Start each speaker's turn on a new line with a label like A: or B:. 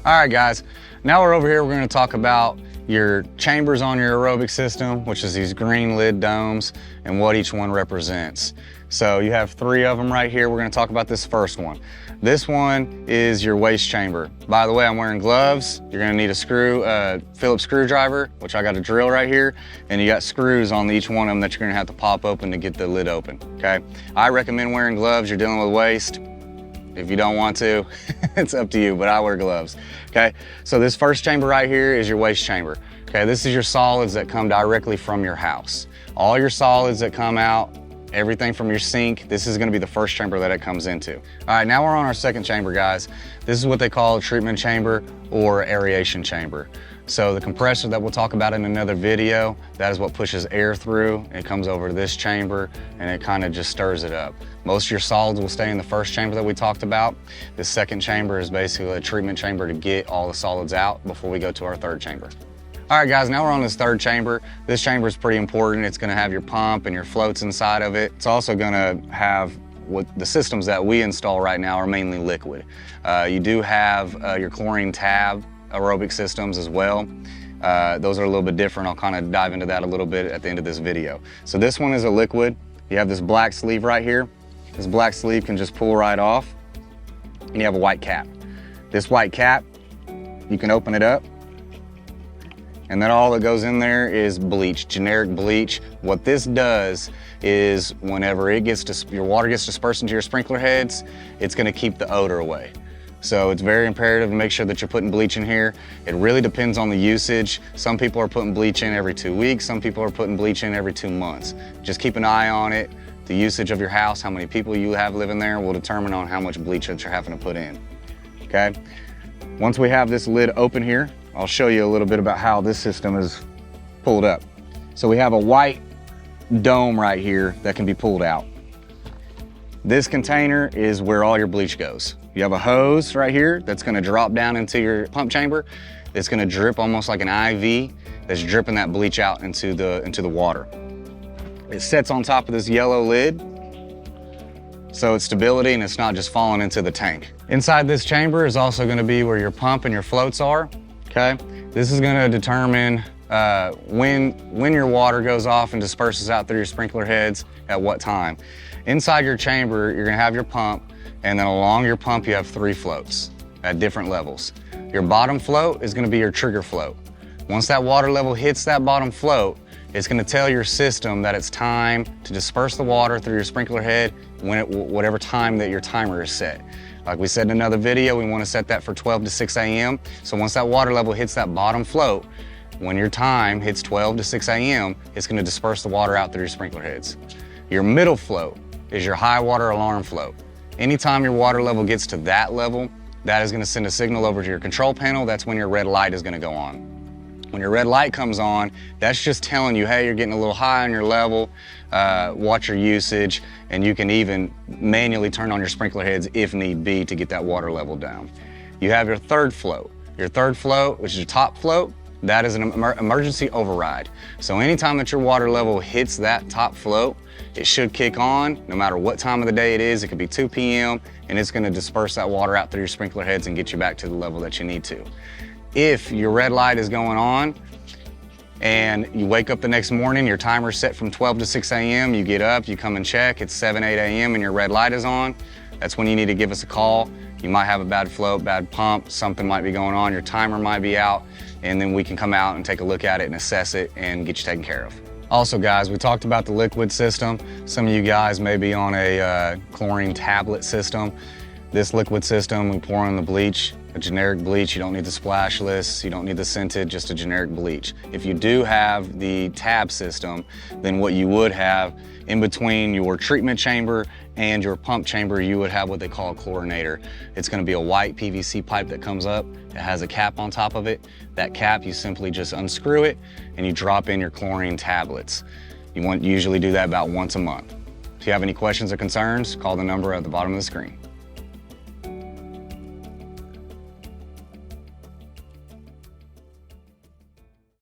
A: All right, guys, now we're over here, we're gonna talk about your chambers on your aerobic system, which is these green lid domes, and what each one represents. So you have 3 of them right here. We're gonna talk about this first one. This one is your waste chamber. By the way, I'm wearing gloves. You're gonna need a Phillips screwdriver, which I got a drill right here, and you got screws on each one of them that you're gonna have to pop open to get the lid open, okay? I recommend wearing gloves. You're dealing with waste. If you don't want to, it's up to you, but I wear gloves, okay? So this first chamber right here is your waste chamber, okay? This is your solids that come directly from your house. All your solids that come out, everything from your sink, this is gonna be the first chamber that it comes into. All right, now we're on our second chamber, guys. This is what they call a treatment chamber or aeration chamber. So the compressor that we'll talk about in another video, that is what pushes air through. It comes over to this chamber and it kind of just stirs it up. Most of your solids will stay in the first chamber that we talked about. The second chamber is basically a treatment chamber to get all the solids out before we go to our third chamber. All right, guys, now we're on this third chamber. This chamber is pretty important. It's gonna have your pump and your floats inside of it. It's also gonna have what the systems that we install right now are mainly liquid. You do have your chlorine tab aerobic systems as well. Those are a little bit different. I'll kind of dive into that a little bit at the end of this video. So this one is a liquid. You have this black sleeve right here. This black sleeve can just pull right off, and you have a white cap. This white cap, you can open it up, and then all that goes in there is bleach, generic bleach. What this does is whenever your water gets dispersed into your sprinkler heads, it's gonna keep the odor away. So it's very imperative to make sure that you're putting bleach in here. It really depends on the usage. Some people are putting bleach in every 2 weeks. Some people are putting bleach in every 2 months. Just keep an eye on it. The usage of your house, how many people you have living there will determine on how much bleach that you're having to put in, okay? Once we have this lid open here, I'll show you a little bit about how this system is pulled up. So we have a white dome right here that can be pulled out. This container is where all your bleach goes. You have a hose right here that's gonna drop down into your pump chamber. It's gonna drip almost like an IV that's dripping that bleach out into the water. It sits on top of this yellow lid, so it's stability and it's not just falling into the tank. Inside this chamber is also gonna be where your pump and your floats are, okay? This is gonna determine when your water goes off and disperses out through your sprinkler heads at what time. Inside your chamber, you're gonna have your pump, and then along your pump, you have 3 floats at different levels. Your bottom float is gonna be your trigger float. Once that water level hits that bottom float, it's gonna tell your system that it's time to disperse the water through your sprinkler head whatever time that your timer is set. Like we said in another video, we wanna set that for 12 to 6 a.m. So once that water level hits that bottom float, when your time hits 12 to 6 a.m., it's gonna disperse the water out through your sprinkler heads. Your middle float is your high water alarm float. Anytime your water level gets to that level, that is gonna send a signal over to your control panel. That's when your red light is gonna go on. When your red light comes on, that's just telling you, hey, you're getting a little high on your level, watch your usage, and you can even manually turn on your sprinkler heads if need be to get that water level down. You have your third float. Your third float, which is your top float, that is an emergency override. So anytime that your water level hits that top float, it should kick on no matter what time of the day it is. It could be 2 p.m. and it's gonna disperse that water out through your sprinkler heads and get you back to the level that you need to. If your red light is going on and you wake up the next morning, your timer's set from 12 to 6 a.m., you get up, you come and check, it's 7, 8 a.m. and your red light is on, that's when you need to give us a call. You might have a bad float, bad pump, something might be going on, your timer might be out, and then we can come out and take a look at it and assess it and get you taken care of. Also, guys, we talked about the liquid system. Some of you guys may be on a chlorine tablet system. This liquid system, we pour in the bleach, a generic bleach. You don't need the splashless, you don't need the scented, just a generic bleach. If you do have the tab system, then what you would have in between your treatment chamber and your pump chamber, you would have what they call a chlorinator. It's gonna be a white PVC pipe that comes up. It has a cap on top of it. That cap, you simply just unscrew it and you drop in your chlorine tablets. You usually do that about once a month. If you have any questions or concerns, call the number at the bottom of the screen.